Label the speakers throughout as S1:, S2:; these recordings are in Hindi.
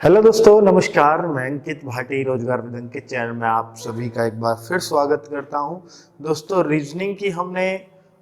S1: हेलो दोस्तों, नमस्कार। मैं अंकित भाटी रोजगार विद अंकित चैनल में आप सभी का एक बार फिर स्वागत करता हूं। दोस्तों, रीजनिंग की हमने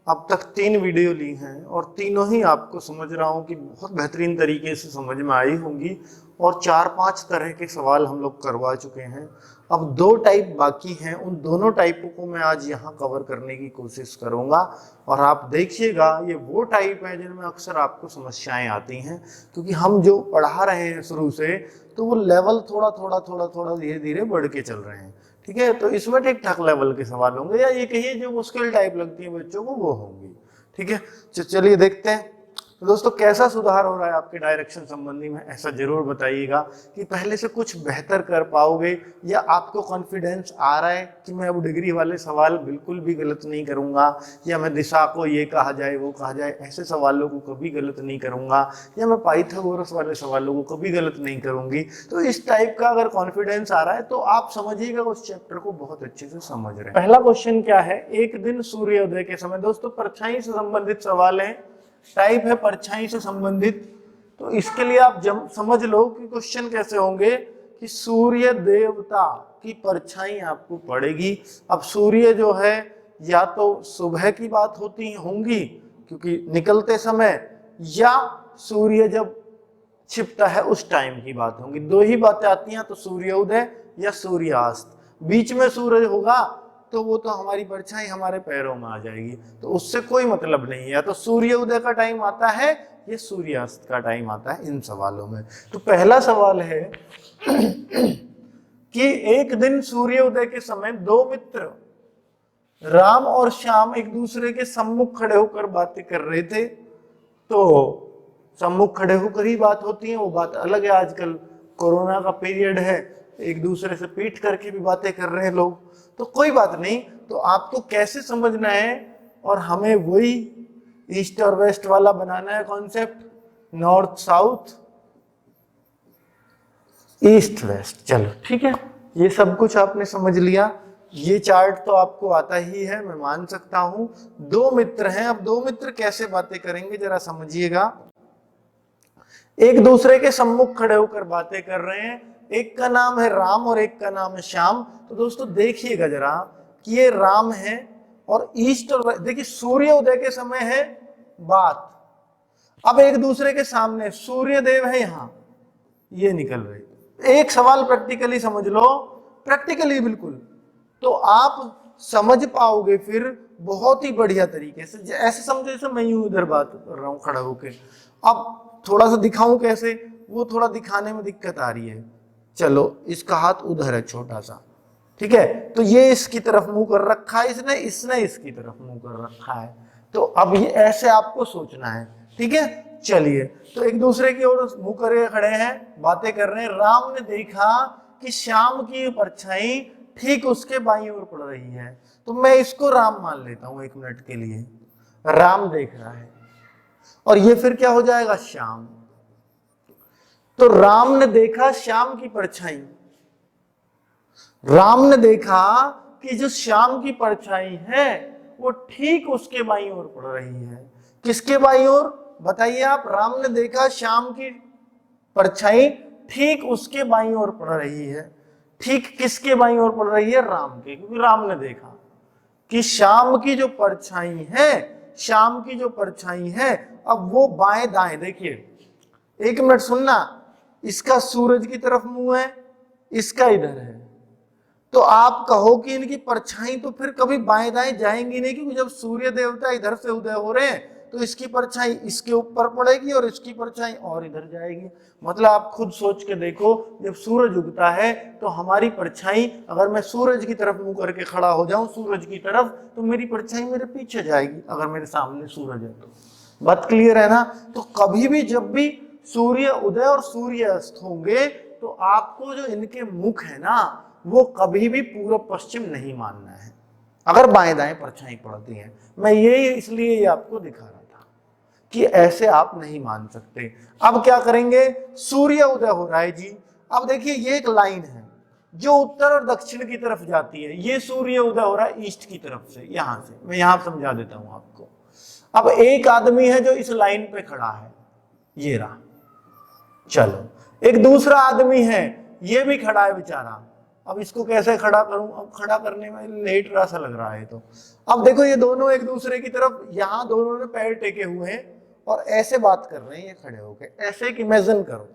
S1: अब तक 3 वीडियो ली हैं और तीनों ही आपको समझ रहा हूं कि बहुत बेहतरीन तरीके से समझ में आई होंगी और 4-5 तरह के सवाल हम लोग करवा चुके हैं। अब 2 टाइप बाकी हैं, उन दोनों टाइपों को मैं आज यहाँ कवर करने की कोशिश करूँगा और आप देखिएगा ये वो टाइप है जिनमें अक्सर आपको समस्याएं आती हैं, क्योंकि हम जो पढ़ा रहे हैं शुरू से तो वो लेवल थोड़ा धीरे धीरे बढ़ के चल रहे हैं। ठीक है, तो इसमें ठीक ठाक लेवल के सवाल होंगे या ये कहिए जो मुश्किल टाइप लगती है बच्चों को वो होंगी। ठीक है, चलिए देखते हैं। तो दोस्तों, कैसा सुधार हो रहा है आपके डायरेक्शन संबंधी में, ऐसा जरूर बताइएगा कि पहले से कुछ बेहतर कर पाओगे या आपको कॉन्फिडेंस आ रहा है कि मैं अब डिग्री वाले सवाल बिल्कुल भी गलत नहीं करूंगा, या मैं दिशा को ये कहा जाए वो कहा जाए ऐसे सवालों को कभी गलत नहीं करूंगा, या मैं पाइथागोरस वाले सवालों को कभी गलत नहीं करूंगी। तो इस टाइप का अगर कॉन्फिडेंस आ रहा है तो आप समझिएगा उस चैप्टर को बहुत अच्छे से समझ रहे हैं। पहला क्वेश्चन क्या है, एक दिन सूर्योदय के समय। दोस्तों, परछाई से संबंधित सवाल है, टाइप है परछाई से संबंधित। तो इसके लिए आप समझ लो कि क्वेश्चन कैसे होंगे कि सूर्य देवता की परछाई आपको पड़ेगी। अब सूर्य जो है या तो सुबह की बात होंगी क्योंकि निकलते समय, या सूर्य जब छिपता है उस टाइम की बात होंगी। 2 ही बातें आती हैं, तो सूर्योदय या सूर्यास्त। बीच में सूरज होगा तो वो तो हमारी परछाई हमारे पैरों में आ जाएगी, तो उससे कोई मतलब नहीं है। या तो सूर्योदय का टाइम आता है या सूर्यास्त का टाइम आता है इन सवालों में। तो पहला सवाल है कि एक दिन सूर्योदय के समय 2 मित्र राम और श्याम एक दूसरे के सम्मुख खड़े होकर बातें कर रहे थे। तो सम्मुख खड़े होकर ही बात होती है, वो बात अलग है। आजकल कोरोना का पीरियड है, एक दूसरे से पीट करके भी बातें कर रहे हैं लोग, तो कोई बात नहीं। तो आपको कैसे समझना है, और हमें वही ईस्ट और वेस्ट वाला बनाना है concept, north south east west. चलो ठीक है, ये सब कुछ आपने समझ लिया। ये चार्ट तो आपको आता ही है, मैं मान सकता हूं। 2 मित्र हैं, अब 2 मित्र कैसे बातें करेंगे जरा समझिएगा। एक दूसरे के सम्मुख खड़े होकर बातें कर रहे हैं, एक का नाम है राम और एक का नाम है श्याम। तो दोस्तों देखिएगा जरा कि ये राम है और ईस्ट और देखिए सूर्योदय के समय है बात। अब एक दूसरे के सामने सूर्य देव है, यहां ये निकल रहे। एक सवाल प्रैक्टिकली समझ लो, प्रैक्टिकली बिल्कुल, तो आप समझ पाओगे फिर बहुत ही बढ़िया तरीके से। ऐसे समझो जैसे मैं यूं इधर बात कर रहा हूं खड़ा होके। अब थोड़ा सा दिखाऊं कैसे, वो थोड़ा दिखाने में दिक्कत आ रही है। चलो, इसका हाथ उधर है छोटा सा, ठीक है, तो ये इसकी तरफ मुंह कर रखा है इसने इसकी तरफ मुंह कर रखा है। तो अब ये ऐसे आपको सोचना है। ठीक है, चलिए, तो एक दूसरे की ओर मुंह करे खड़े हैं, बातें कर रहे हैं। राम ने देखा कि श्याम की परछाई ठीक उसके बाईं ओर पड़ रही है। तो मैं इसको राम मान लेता हूं 1 मिनट के लिए। राम देख रहा है और ये फिर क्या हो जाएगा, श्याम। तो राम ने देखा श्याम की परछाई, राम ने देखा कि जो श्याम की परछाई है वो ठीक उसके बाईं ओर पड़ रही है। किसके बाईं ओर बताइए आप। राम ने देखा श्याम की परछाई ठीक उसके बाईं ओर पड़ रही है। ठीक किसके बाईं ओर पड़ रही है, राम के, क्योंकि राम ने देखा कि श्याम की जो परछाई है, श्याम की जो परछाई है, अब वो बाएं दाएं। देखिए 1 मिनट सुनना, इसका सूरज की तरफ मुंह है, इसका इधर है। तो आप कहो कि इनकी परछाई तो फिर कभी बाएं दाएं जाएंगी नहीं, क्योंकि जब सूर्य देवता इधर से उदय हो रहे हैं तो इसकी परछाई इसके ऊपर पड़ेगी और इसकी परछाई और इधर जाएगी। मतलब आप खुद सोच के देखो, जब सूरज उगता है तो हमारी परछाई, अगर मैं सूरज की तरफ मुंह करके खड़ा हो जाऊं सूरज की तरफ, तो मेरी परछाई मेरे पीछे जाएगी अगर मेरे सामने सूरज है तो। बात क्लियर है ना। तो कभी भी जब भी सूर्य उदय और सूर्य अस्त होंगे तो आपको जो इनके मुख है ना, वो कभी भी पूर्व पश्चिम नहीं मानना है अगर बाएं दाएं परछाई पड़ती है। मैं ये इसलिए ये आपको दिखा रहा था कि ऐसे आप नहीं मान सकते। अब क्या करेंगे, सूर्य उदय हो रहा है जी। अब देखिए ये एक लाइन है जो उत्तर और दक्षिण की तरफ जाती है। ये सूर्य उदय हो रहा है ईस्ट की तरफ से, यहां से। मैं यहां समझा देता हूं आपको। अब एक आदमी है जो इस लाइन पे खड़ा है, ये रहा, चलो, एक दूसरा आदमी है, ये भी खड़ा है बेचारा। अब इसको कैसे खड़ा करूं? अब खड़ा करने में लेट रहा सा लग रहा है। तो अब देखो ये दोनों एक दूसरे की तरफ, यहां दोनों ने पैर टेके हुए हैं और ऐसे बात कर रहे हैं ये खड़े होके, ऐसे एक इमेजिन करो,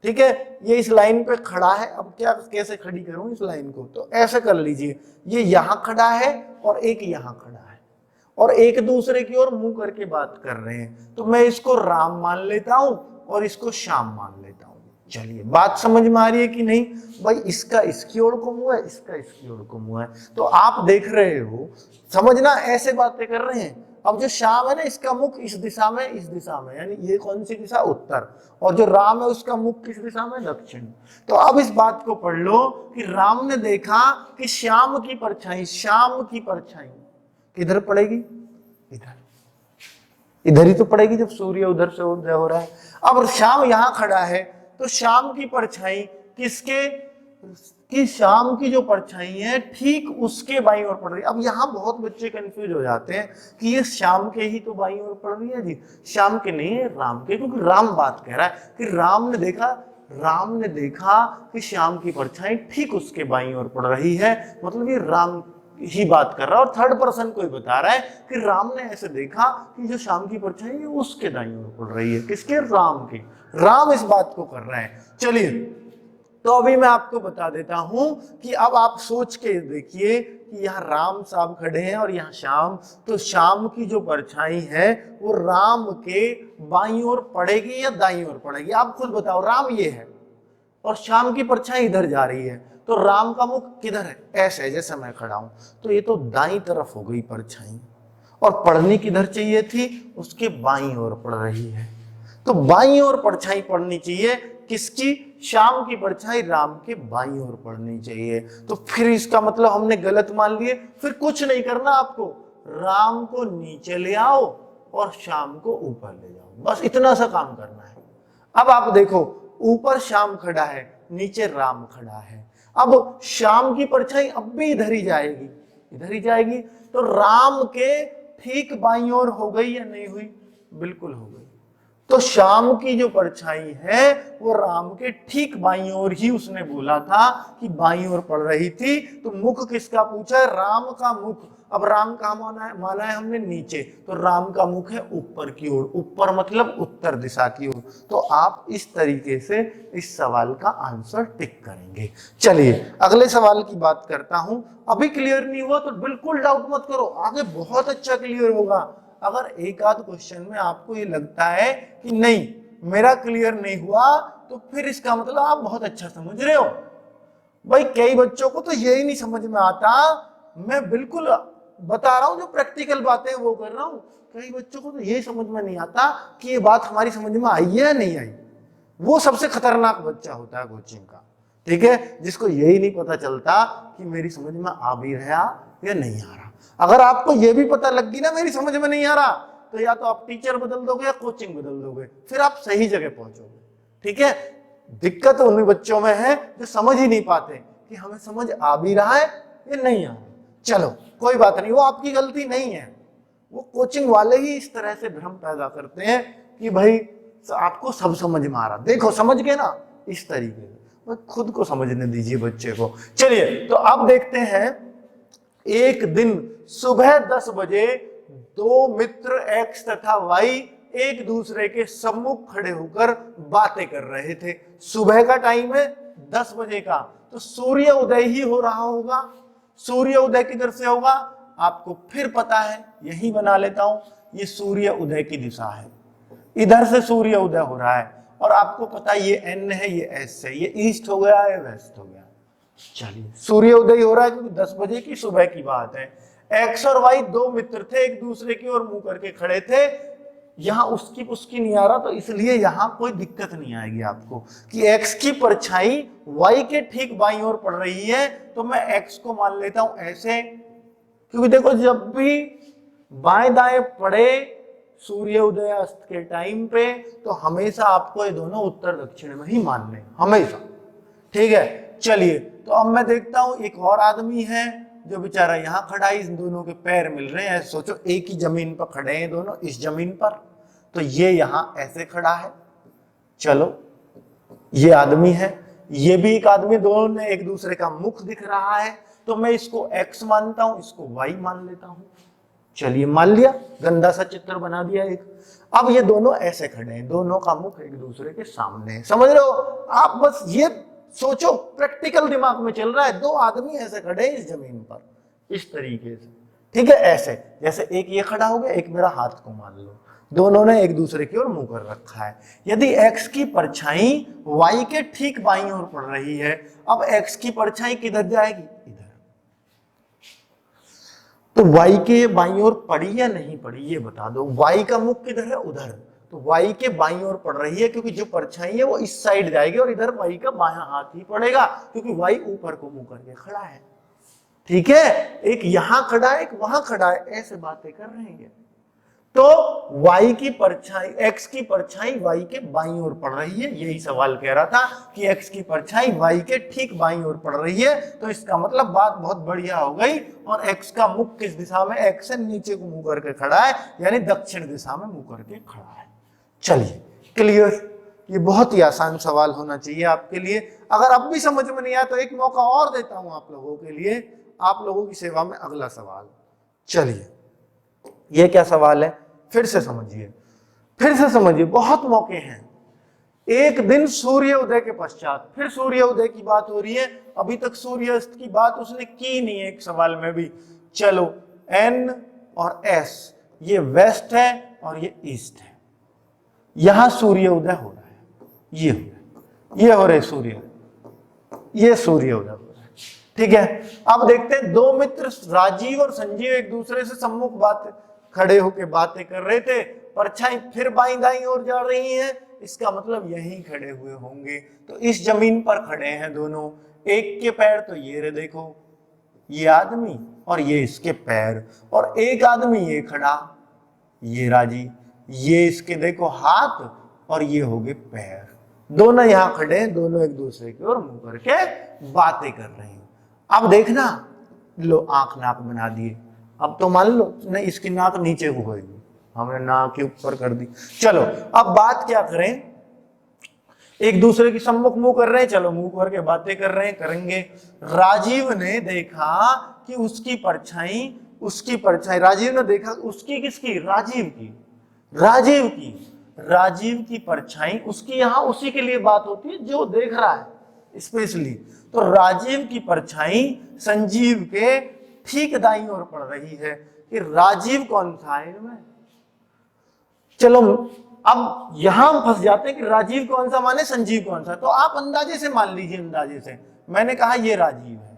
S1: ठीक है। ये इस लाइन पे खड़ा है, अब क्या कैसे खड़ी करूं इस लाइन को? तो ऐसे कर लीजिए, ये यहां खड़ा है और एक यहां खड़ा है और एक दूसरे की ओर मुंह करके बात कर रहे हैं। तो मैं इसको राम मान लेता हूं और इसको श्याम मान लेता हूं। चलिए, बात समझ में आ रही है कि नहीं? भाई इसका इसकी ओर को मुंह है, इसका इसकी ओर को मुंह है। तो आप देख रहे हो, समझना, ऐसे बातें कर रहे हैं। अब जो श्याम है ना, इसका मुख इस दिशा में, इस दिशा में, यानी ये कौन सी दिशा? उत्तर। और जो राम है उसका मुख किस दिशा में? दक्षिण। तो अब इस बात को पढ़ लो कि राम ने देखा कि श्याम की परछाई, श्याम की परछाई किधर पड़ेगी? इधर, इधर ही तो पड़ेगी जब सूर्य उधर से उदय हो रहा है। अब श्याम यहां खड़ा है तो श्याम की परछाई किसके? कि श्याम की जो परछाई है ठीक उसके बाईं ओर पड़ रही है। अब यहाँ बहुत बच्चे कंफ्यूज हो जाते हैं कि ये श्याम के ही तो बाईं ओर पड़ रही है जी, श्याम के नहीं है, राम के, क्योंकि राम बात कह रहा है कि राम ने देखा कि श्याम की परछाई ठीक उसके बाईं ओर पड़ रही है, मतलब ये राम ही बात कर रहा है। और थर्ड पर्सन कोई बता रहा है कि राम ने ऐसे देखा कि जो श्याम की परछाई है उसके दाईं ओर पड़ रही है। किसके? राम की। राम इस बात को कर रहे हैं। चलिए, तो अभी मैं आपको बता देता हूं कि अब आप सोच के देखिए कि यहाँ राम साहब खड़े हैं और यहाँ श्याम, तो श्याम की जो परछाई है वो राम के बाईं ओर पड़ेगी या दाईं ओर पड़ेगी? आप खुद बताओ। राम ये है और श्याम की परछाई इधर जा रही है, तो राम का मुख किधर है? ऐसे, जैसे मैं खड़ा हूं। तो ये तो दाईं तरफ हो गई परछाई, और पड़नी किधर चाहिए थी? उसके बाईं ओर पड़ रही है। तो बाईं ओर परछाई पड़नी चाहिए किसकी? श्याम की परछाई राम के बाईं ओर पड़नी चाहिए। तो फिर इसका मतलब हमने गलत मान लिए। फिर कुछ नहीं करना आपको, राम को नीचे ले आओ और श्याम को ऊपर ले जाओ, बस इतना सा काम करना है। अब आप देखो, ऊपर श्याम खड़ा है, नीचे राम खड़ा है। अब श्याम की परछाई अब भी इधर ही जाएगी, इधर ही जाएगी। तो राम के ठीक बाईं ओर हो गई या नहीं हुई? बिल्कुल हो गई। तो श्याम की जो परछाई है वो राम के ठीक बाईं ओर ही, उसने बोला था कि बाईं ओर पड़ रही थी। तो मुख किसका पूछा है? राम का मुख। अब राम का माना है हमने नीचे, तो राम का मुख है ऊपर की ओर, ऊपर मतलब उत्तर दिशा की ओर। तो आप इस तरीके से इस सवाल का आंसर टिक करेंगे। चलिए अगले सवाल की बात करता हूं। अभी क्लियर नहीं हुआ तो बिल्कुल डाउट मत करो, आगे बहुत अच्छा क्लियर होगा। अगर एक आध क्वेश्चन में आपको ये लगता है कि नहीं मेरा क्लियर नहीं हुआ, तो फिर इसका मतलब आप बहुत अच्छा समझ रहे हो। भाई कई बच्चों को तो यही नहीं समझ में आता, मैं बिल्कुल बता रहा हूं, जो प्रैक्टिकल बातें वो कर रहा हूं। कई बच्चों को तो यही समझ में नहीं आता कि ये बात हमारी समझ में आई है या नहीं आई। वो सबसे खतरनाक बच्चा होता है कोचिंग का, ठीक है, जिसको यही नहीं पता चलता कि मेरी समझ में आ भी रहा या नहीं आ रहा। अगर आपको यह भी पता लग गई ना मेरी समझ में नहीं आ रहा, तो या तो आप टीचर बदल दोगे या कोचिंग बदल दोगे, फिर आप सही जगह पहुंचोगे, ठीक है। दिक्कत उन बच्चों में है जो समझ ही नहीं पाते कि हमें समझ आ भी रहा है या नहीं आ रहा। चलो कोई बात नहीं, वो आपकी गलती नहीं है, वो कोचिंग वाले ही इस तरह से भ्रम पैदा करते हैं कि भाई आपको सब समझ में आ रहा। देखो समझ गए ना, इस तरीके से खुद को समझने दीजिए बच्चे को। चलिए तो अब देखते हैं, एक दिन सुबह 10 बजे दो मित्र एक्स तथा वाई एक दूसरे के सम्मुख खड़े होकर बातें कर रहे थे। सुबह का टाइम है 10 बजे का, तो सूर्य उदय ही हो रहा होगा। सूर्य उदय किधर से होगा आपको फिर पता है, यही बना लेता हूं, ये सूर्य उदय की दिशा है, इधर से सूर्य उदय हो रहा है। और आपको पता है ये एन है, ये एस है, ये ईस्ट हो गया, ये वेस्ट हो गया। चलिए सूर्य उदय हो रहा है क्योंकि 10 बजे की सुबह की बात है। एक्स और वाई दो मित्र थे, एक दूसरे की ओर मुंह करके खड़े थे। यहां उसकी नहीं आ रहा, तो इसलिए यहां कोई दिक्कत नहीं आएगी आपको कि एक्स की परछाई वाई के ठीक बाईं ओर पड़ रही है, तो मैं एक्स को मान लेता हूं ऐसे, क्योंकि देखो जब भी बाएं दाएं पड़े सूर्य उदय अस्त के टाइम पे, तो हमेशा आपको ये दोनों उत्तर दक्षिण में ही मानने, हमेशा, ठीक है। चलिए तो अब मैं देखता हूं एक और आदमी है जो बेचारा यहां खड़ा है, इन दोनों के पैर मिल रहे हैं। सोचो एक ही जमीन पर खड़े हैं दोनों, इस जमीन पर, तो ये यहां ऐसे खड़ा है। चलो ये आदमी है, ये भी एक आदमी, दोनों ने एक दूसरे का मुख दिख रहा है, तो मैं इसको x मानता हूं, इसको y मान लेता हूं। चलिए मान लिया, गंदा सा चित्र बना दिया एक। अब ये दोनों ऐसे खड़े हैं, दोनों का मुख एक दूसरे के सामने है, समझ रहे हो आप? बस ये सोचो, प्रैक्टिकल दिमाग में चल रहा है, दो आदमी ऐसे खड़े हैं इस जमीन पर, इस तरीके से, ठीक है, ऐसे, जैसे एक ये खड़ा हो गया, एक मेरा हाथ को मान लो, दोनों ने एक दूसरे की ओर मुंह कर रखा है। यदि x की परछाई y के ठीक बाईं ओर पड़ रही है, अब x की परछाई किधर जाएगी? इधर। तो y के बाईं ओर पड़ी या नहीं पड़ी ये बता दो। y का मुख किधर है? उधर। तो y के बाईं ओर पड़ रही है, क्योंकि जो परछाई है वो इस साइड जाएगी और इधर y का बायां हाथ ही पड़ेगा, क्योंकि y ऊपर को मुंह करके खड़ा है, ठीक है। एक यहां खड़ा है, एक वहां खड़ा है, ऐसे बातें कर रहे हैं। तो y की परछाई, x की परछाई y के बाईं ओर पड़ रही है, यही सवाल कह रहा था कि x की परछाई y के ठीक बाईं ओर पड़ रही है, तो इसका मतलब बात बहुत बढ़िया हो गई। और x का मुख किस दिशा में? x से नीचे को मुंह करके खड़ा है, यानी दक्षिण दिशा में मुंह करके खड़ा है। चलिए क्लियर, ये बहुत ही आसान सवाल होना चाहिए आपके लिए। अगर अब भी समझ में नहीं आया तो एक मौका और देता हूं आप लोगों के लिए, आप लोगों की सेवा में अगला सवाल। चलिए ये क्या सवाल है, फिर से समझिए, फिर से समझिए, बहुत मौके हैं। एक दिन सूर्य उदय के पश्चात, फिर सूर्य उदय की बात हो रही है, अभी तक सूर्यास्त की बात उसने की नहीं है एक सवाल में भी। चलो N और S, ये वेस्ट है और ये ईस्ट है, यहां सूर्य उदय हो रहा है, ये हो रहे सूर्य, ये सूर्य उदय हो रहा है, ठीक है। अब देखते हैं, दो मित्र राजीव और संजीव एक दूसरे से सम्मुख बात खड़े होकर बातें कर रहे थे, परछाई फिर बाईं दाईं ओर जा रही है, इसका मतलब यहीं खड़े हुए होंगे। तो इस जमीन पर खड़े हैं दोनों, एक के पैर तो ये रहे, देखो ये आदमी और ये इसके पैर, और एक आदमी ये खड़ा, ये राजी, ये इसके देखो हाथ और ये हो गए पैर, दोनों यहां खड़े हैं, दोनों एक दूसरे की ओर मुंह करके बातें कर रहे हैं। अब देखना, लो आंख नाक बना दिए, अब तो मान लो नहीं इसकी नाक नीचे को होगी, हमने नाक के ऊपर कर दी। चलो अब बात क्या करें, एक दूसरे की सम्मुख मुंह कर रहे हैं, चलो मुंह करके बातें कर रहे हैं, करेंगे। राजीव ने देखा कि उसकी परछाई, राजीव ने देखा उसकी, किसकी? राजीव की परछाई उसकी, यहां उसी के लिए बात होती है जो देख रहा है स्पेशली। तो राजीव की परछाई संजीव के ठीक दाईं ओर पड़ रही है, कि राजीव कौन सा है इनमें? चलो अब यहां हम फंस जाते हैं कि राजीव कौन सा माने संजीव कौन सा, तो आप अंदाजे से मान लीजिए, अंदाजे से मैंने कहा ये राजीव है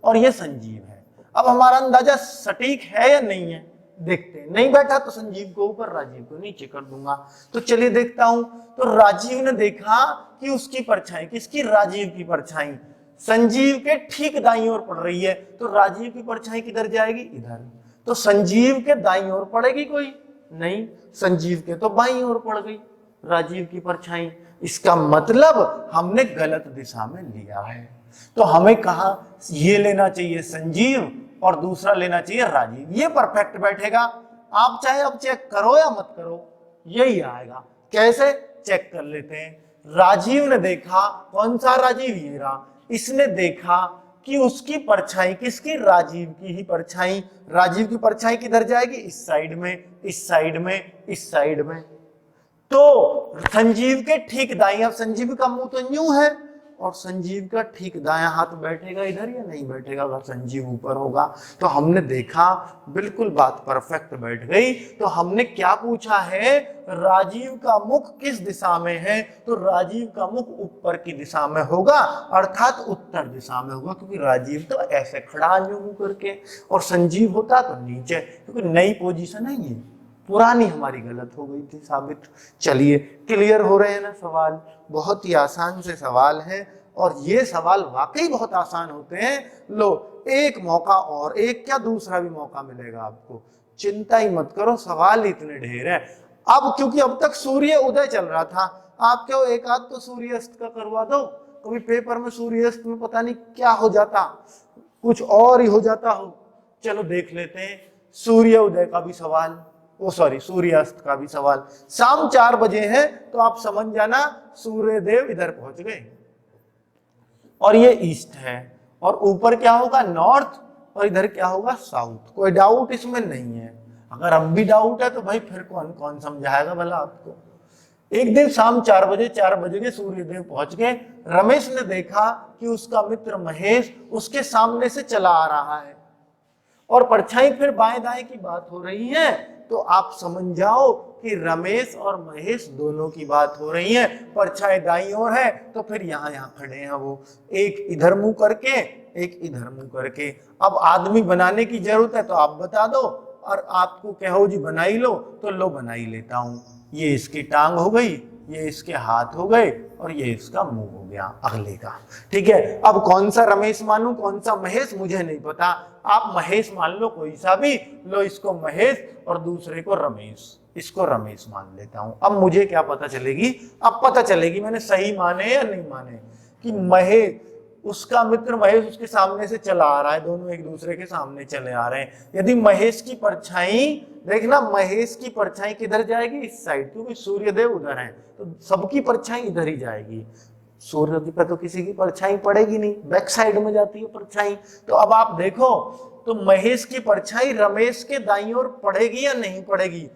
S1: और ये संजीव है। अब हमारा अंदाजा सटीक है या नहीं है, देखते हैं। नहीं बैठा तो संजीव को ऊपर, राजीव को नीचे कर दूंगा। तो चलिए देखता हूं। तो राजीव ने देखा कि उसकी परछाई, किसकी? राजीव की परछाई संजीव के ठीक दाईं ओर पड़ रही है, तो राजीव की परछाई किधर जाएगी? इधर। तो संजीव के दाईं ओर पड़ेगी कोई? नहीं, संजीव के तो बाईं ओर पड़ गई राजीव की परछाई। इसका मतलब हमने गलत दिशा में लिया है। तो हमें कहा ये लेना चाहिए संजीव और दूसरा लेना चाहिए राजीव, ये परफेक्ट बैठेगा। आप चाहे अब चेक करो या मत करो, यही आएगा। कैसे? चेक कर लेते हैं। राजीव ने देखा, कौन सा राजीव? ये रहा। इसने देखा कि उसकी परछाई, किसकी? राजीव की ही परछाई। राजीव की परछाई किधर जाएगी? इस साइड में, इस साइड में, इस साइड में। तो संजीव के ठीक दाईं, अब संजीव का मुंह तो यूं है और संजीव का ठीक दायां हाथ बैठेगा इधर या नहीं बैठेगा? अगर संजीव ऊपर होगा तो हमने देखा बिल्कुल बात परफेक्ट बैठ गई। तो हमने क्या पूछा है? राजीव का मुख किस दिशा में है? तो राजीव का मुख ऊपर की दिशा में होगा, अर्थात उत्तर दिशा में होगा, क्योंकि राजीव तो ऐसे खड़ा यूं करके और संजीव होता तो नीचे, क्योंकि नई पोजीशन है, ये पुरानी हमारी गलत हो गई थी साबित। चलिए क्लियर हो रहे हैं ना सवाल? बहुत ही आसान से सवाल है और ये सवाल वाकई बहुत आसान होते हैं। लो एक मौका और, एक क्या दूसरा भी मौका मिलेगा आपको, चिंता ही मत करो, सवाल इतने ढेर है। अब क्योंकि अब तक सूर्य उदय चल रहा था, आप क्यों एक आध तो सूर्यास्त का करवा दो। कभी पेपर में सूर्यास्त में पता नहीं क्या हो जाता, कुछ और ही हो जाता हो। चलो देख लेते हैं सूर्य उदय का भी सवाल। वो सॉरी सूर्यास्त का भी सवाल। शाम 4 बजे है तो आप समझ जाना सूर्यदेव इधर पहुंच गए और ये ईस्ट है, और ऊपर क्या होगा नॉर्थ, और इधर क्या होगा साउथ। कोई डाउट इसमें नहीं है? अगर अब भी डाउट है तो भाई फिर कौन कौन समझाएगा भला आपको। एक दिन शाम 4 बजे के सूर्यदेव पहुंच गए। रमेश ने देखा कि उसका मित्र महेश उसके सामने से चला आ रहा है और परछाई फिर बाएं दाएं की बात हो रही है, तो आप समझ जाओ कि रमेश और महेश दोनों की बात हो रही है। परछाई दाईं ओर है तो फिर यहाँ खड़े हैं वो, एक इधर मुंह करके एक इधर मुंह करके। अब आदमी बनाने की जरूरत है तो आप बता दो, और आपको कहो जी बनाई लो तो लो बना ही लेता हूं। ये इसकी टांग हो गई, ये इसके हाथ हो गए, और ये इसका मुंह हो गया अगले का। ठीक है, अब कौन सा रमेश मानूं कौन सा महेश मुझे नहीं पता। आप महेश मान लो कोई सा भी, लो इसको महेश और दूसरे को रमेश, इसको रमेश मान लेता हूं। अब मुझे क्या पता चलेगी? अब पता चलेगी मैंने सही माने या नहीं माने कि महेश, उसका मित्र महेश उसके सामने से चला आ रहा है, दोनों एक दूसरे के सामने चले आ रहे हैं। यदि महेश की परछाई, देखना महेश की परछाई किधर जाएगी? इस साइड, क्योंकि सूर्यदेव उधर है तो सबकी परछाई इधर ही जाएगी। सूर्य पर तो किसी की परछाई पड़ेगी नहीं, बैक साइड में जाती है परछाई। तो अब आप देखो तो महेश की परछाई रमेश के दाईं ओर पड़ेगी या नहीं पड़ेगी?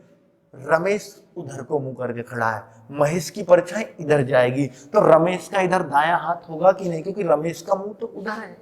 S1: रमेश उधर को मुंह करके खड़ा है, महेश की परछाई इधर जाएगी, तो रमेश का इधर दायां हाथ होगा कि नहीं? क्योंकि रमेश का मुंह तो उधर है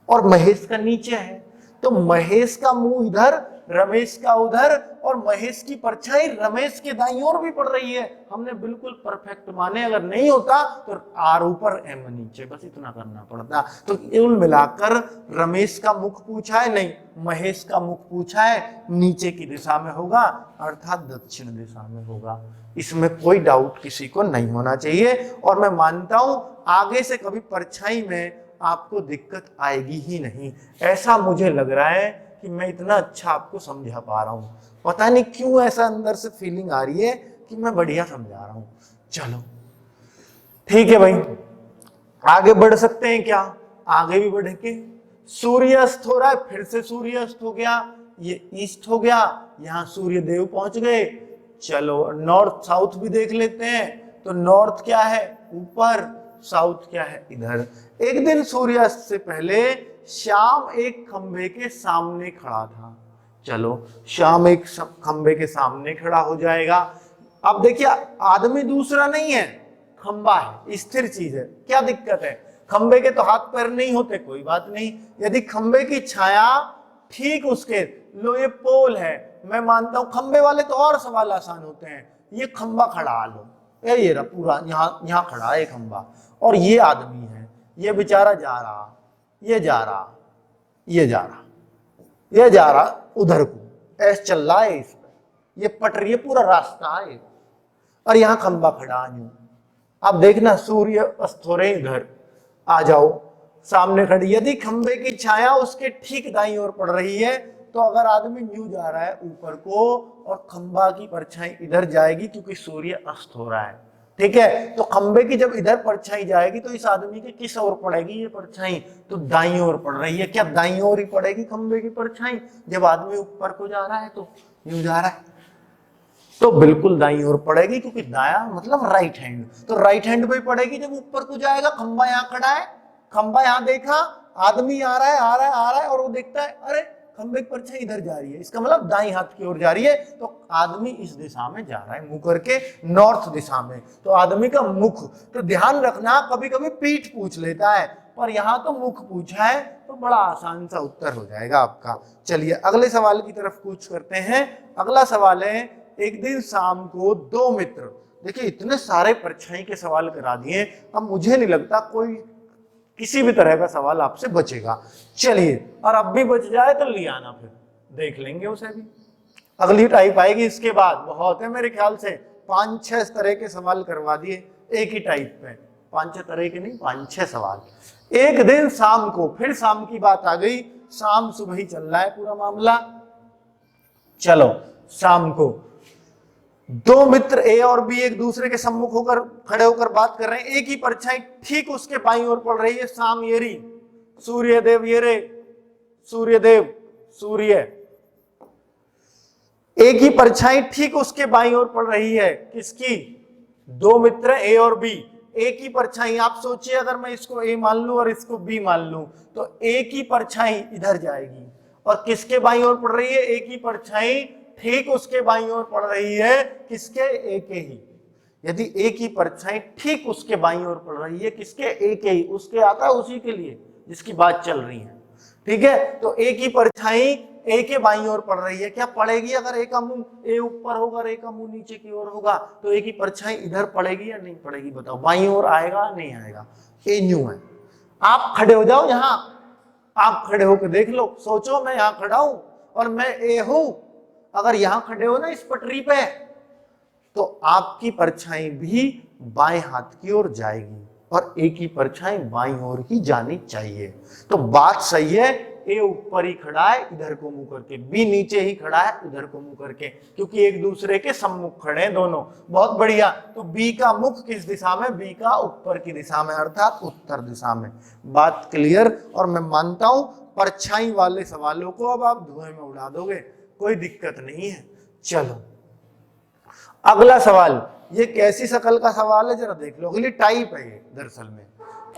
S1: और महेश का नीचे है, तो महेश का मुंह इधर, रमेश का उधर, और महेश की परछाई रमेश के दाईं ओर भी पड़ रही है। हमने बिल्कुल परफेक्ट माने, अगर नहीं होता तो आर ऊपर एम नीचे, बस इतना करना पड़ता। तो कुल मिलाकर रमेश का मुख पूछा है, नहीं महेश का मुख पूछा है, नीचे की दिशा में होगा, अर्थात दक्षिण दिशा में होगा। इसमें कोई डाउट किसी को नहीं होना चाहिए, और मैं मानता हूं आगे से कभी परछाई में आपको दिक्कत आएगी ही नहीं। ऐसा मुझे लग रहा है कि मैं इतना अच्छा आपको समझा पा रहा हूं, पता नहीं क्यों ऐसा अंदर से फीलिंग आ रही है कि मैं बढ़िया समझा रहा हूं। चलो ठीक है भाई, आगे बढ़ सकते हैं क्या? आगे भी बढ़ के सूर्यास्त हो रहा है, फिर से सूर्यास्त हो गया, ये ईस्ट हो गया, यहां सूर्य देव पहुंच गए। चलो नॉर्थ साउथ भी देख लेते हैं। तो नॉर्थ क्या है? ऊपर, साउथ क्या है? इधर। एक दिन सूर्यास्त से पहले शाम एक खंबे के सामने खड़ा था। चलो शाम एक खंबे के सामने खड़ा हो जाएगा। अब देखिए आदमी दूसरा नहीं है, खंबा है, स्थिर चीज है, क्या दिक्कत है? खंबे के तो हाथ पैर नहीं होते, कोई बात नहीं। यदि खंबे की छाया ठीक उसके, लो ये पोल है, मैं मानता हूं खंबे वाले तो और सवाल आसान होते हैं। ये खंबा खड़ा लो, ये रहा पूरा, यहाँ खड़ा है खंबा, और ये आदमी है, ये बेचारा जा रहा, ये जा रहा, ये जा रहा, ये जा रहा उधर को, ऐसे चल रहा है इस पर, ये पटरी, पूरा रास्ता है, और यहाँ खंबा खड़ा यूं। अब देखना सूर्य अस्त हो रहे इधर, आ जाओ सामने खड़ी। यदि खंबे की छाया उसके ठीक दाईं ओर पड़ रही है तो अगर आदमी न्यू जा रहा है ऊपर को, और खंबा की परछाई इधर जाएगी क्योंकि सूर्य अस्त हो रहा है। ठीक है, तो खंबे की जब इधर परछाई जाएगी तो इस आदमी के किस ओर पड़ेगी ये परछाई? तो दाईं ओर पड़ रही है। क्या दाईं ओर ही पड़ेगी खंबे की परछाई? जब आदमी ऊपर को जा रहा है तो न्यू जा रहा है तो बिल्कुल दाईं ओर पड़ेगी, क्योंकि दाया मतलब राइट हैंड, तो राइट हैंड पे पड़ेगी जब ऊपर को जाएगा। खंबा यहाँ खड़ा है, खंबा यहाँ देखा, आदमी आ रहा है आ रहा है आ रहा है, और वो देखता है अरे खंबे की परछाई इधर जा रही है, इसका मतलब दाईं हाथ की ओर जा रही है, तो आदमी इस दिशा में जा रहा है, मुंह करके नॉर्थ दिशा में। तो आदमी का मुख, तो ध्यान रखना कभी कभी पीठ पूछ लेता है, पर यहाँ तो मुख पूछा है, तो बड़ा आसान सा उत्तर हो जाएगा आपका। चलिए अगले सवाल की तरफ कूच करते हैं। अगला सवाल है, एक दिन शाम को दो मित्र, देखिए इतने सारे परछाई के सवाल करा दिए, अब मुझे नहीं लगता कोई किसी भी तरह का सवाल आपसे बचेगा। चलिए, और अब भी बच जाए तो ले आना, फिर देख लेंगे उसे भी। अगली टाइप आएगी इसके बाद, बहुत है मेरे ख्याल से 5-6 तरह के सवाल करवा दिए एक ही टाइप पे, 5-6 तरह के नहीं, 5-6 सवाल। एक दिन शाम को, फिर शाम की बात आ गई, शाम सुबह ही चल रहा है पूरा मामला। चलो शाम को दो मित्र ए और बी एक दूसरे के सम्मुख होकर खड़े होकर बात कर रहे हैं। एक ही परछाई ठीक उसके बाईं ओर पड़ रही है, शाम ये रही, सूर्यदेव ये रे, सूर्यदेव, सूर्य। ए की परछाई ठीक उसके बाईं ओर पड़ रही है, किसकी? दो मित्र ए और बी। ए की परछाई, आप सोचिए अगर मैं इसको ए मान लूं और इसको बी मान लूं तो ए की परछाई इधर जाएगी और किसके बाईं ओर पड़ रही है? ए की परछाई ठीक उसके बाईं ओर पड़ रही है, किसके? ए के ही। यदि ए की परछाई ठीक उसके बाईं ओर पड़ रही है, किसके? ए के ही। उसके आता है उसी के लिए जिसकी बात चल रही है, ठीक है। तो ए की परछाई ए के बाईं ओर पड़ रही है, क्या पड़ेगी? अगर ए का मुंह ए ऊपर होगा, ए का मुंह नीचे की ओर होगा तो ए की परछाई इधर पड़ेगी या नहीं पड़ेगी? बताओ, बाईं ओर आएगा नहीं आएगा? ए न्यू है। आप खड़े हो जाओ यहां, आप खड़े होकर देख लो, सोचो मैं यहां खड़ा हूं और मैं ए हूं, अगर यहां खड़े हो ना इस पटरी पे तो आपकी परछाई भी बाएं हाथ की ओर जाएगी और ए की परछाई बाईं ओर ही जानी चाहिए। तो बात सही है, ए ऊपर ही खड़ा है इधर को मुंह करके, बी नीचे ही खड़ा है उधर को मुंह करके, क्योंकि एक दूसरे के सम्मुख खड़े हैं दोनों। बहुत बढ़िया। तो बी का मुख किस दिशा में? बी का ऊपर की दिशा में, अर्थात उत्तर दिशा में। बात क्लियर। और मैं मानता हूं परछाई वाले सवालों को अब आप धुएं में उड़ा दोगे, कोई दिक्कत नहीं है। चलो अगला सवाल, ये कैसी शक्ल का सवाल है जरा देख लो। अगली टाइप है ये दरअसल में,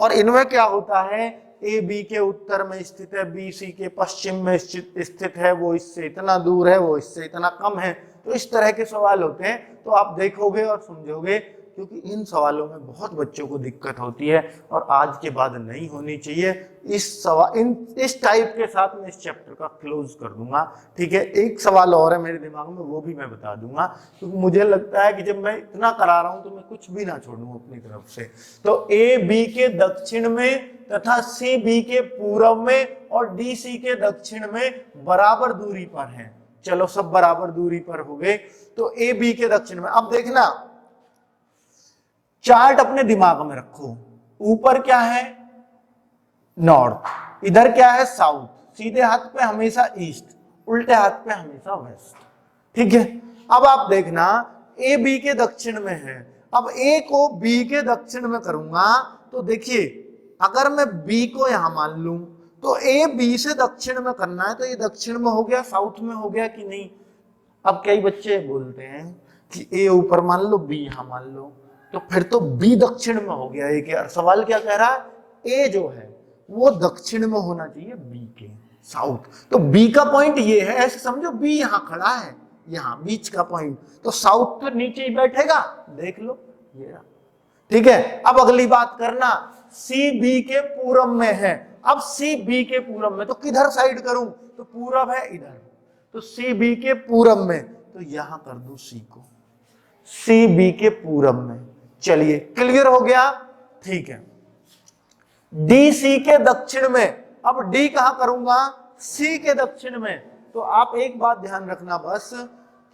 S1: और इनमें क्या होता है, ए बी के उत्तर में स्थित है, बी सी के पश्चिम में स्थित है, वो इससे इतना दूर है, वो इससे इतना कम है। तो इस तरह के सवाल होते हैं, तो आप देखोगे और समझोगे, क्योंकि इन सवालों में बहुत बच्चों को दिक्कत होती है और आज के बाद नहीं होनी चाहिए। इस टाइप के साथ मैं इस चैप्टर का क्लोज कर दूंगा, ठीक है। एक सवाल और है मेरे दिमाग में, वो भी मैं बता दूंगा, क्योंकि मुझे लगता है कि जब मैं इतना करा रहा हूं तो मैं कुछ भी ना छोड़ूं अपनी तरफ से। तो ए बी के दक्षिण में तथा सी बी के पूर्व में और डी सी के दक्षिण में बराबर दूरी पर है। चलो सब बराबर दूरी पर हो गए। तो ए बी के दक्षिण में, अब देखना चार्ट अपने दिमाग में रखो। ऊपर क्या है? नॉर्थ। इधर क्या है? साउथ। सीधे हाथ पे हमेशा ईस्ट, उल्टे हाथ पे हमेशा वेस्ट, ठीक है। अब आप देखना ए बी के दक्षिण में है। अब ए को बी के दक्षिण में करूंगा तो देखिए, अगर मैं बी को यहां मान लूं तो ए बी से दक्षिण में करना है, तो ये दक्षिण में हो गया, साउथ में हो गया कि नहीं? अब कई बच्चे बोलते हैं कि ए ऊपर मान लो, बी यहां मान लो, तो फिर तो बी दक्षिण में हो गया। एक सवाल क्या कह रहा है? ए जो है वो दक्षिण में होना चाहिए बी के, साउथ। तो बी का पॉइंट ये है, ऐसे समझो बी यहां खड़ा है, यहां बीच का पॉइंट, तो साउथ तो नीचे ही बैठेगा, देख लो ये रहा, ठीक है। अब अगली बात करना, सी बी के पूरब में है। अब सी बी के पूरब में, तो किधर साइड करूं? तो पूरब है इधर, तो सी बी के पूरब में, तो यहां कर दूं सी को, सी बी के पूरब में। चलिए क्लियर हो गया, ठीक है। डी सी के दक्षिण में, अब डी कहां करूंगा? सी के दक्षिण में। तो आप एक बात ध्यान रखना बस,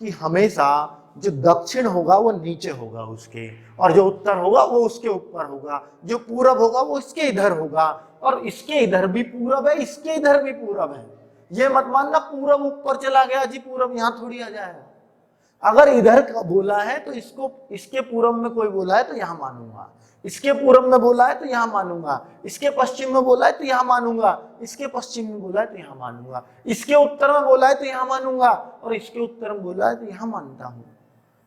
S1: कि हमेशा जो दक्षिण होगा वो नीचे होगा उसके, और जो उत्तर होगा वो उसके ऊपर होगा, जो पूरब होगा वो इसके इधर होगा, और इसके इधर भी पूरब है, इसके इधर भी पूरब है। ये मत मानना पूरब ऊपर चला गया जी, पूरब यहां थोड़ी आ जाएगा। अगर इधर का बोला है तो इसको, इसके पूरब में कोई बोला है तो यहां मानूंगा, इसके पूरब में बोला है तो यहां मानूंगा, इसके पश्चिम में बोला है तो यहां मानूंगा, इसके पश्चिम में बोला है तो यहां मानूंगा, इसके उत्तर में बोला है तो यहां मानूंगा, और इसके उत्तर में बोला है तो यहां मानता हूं,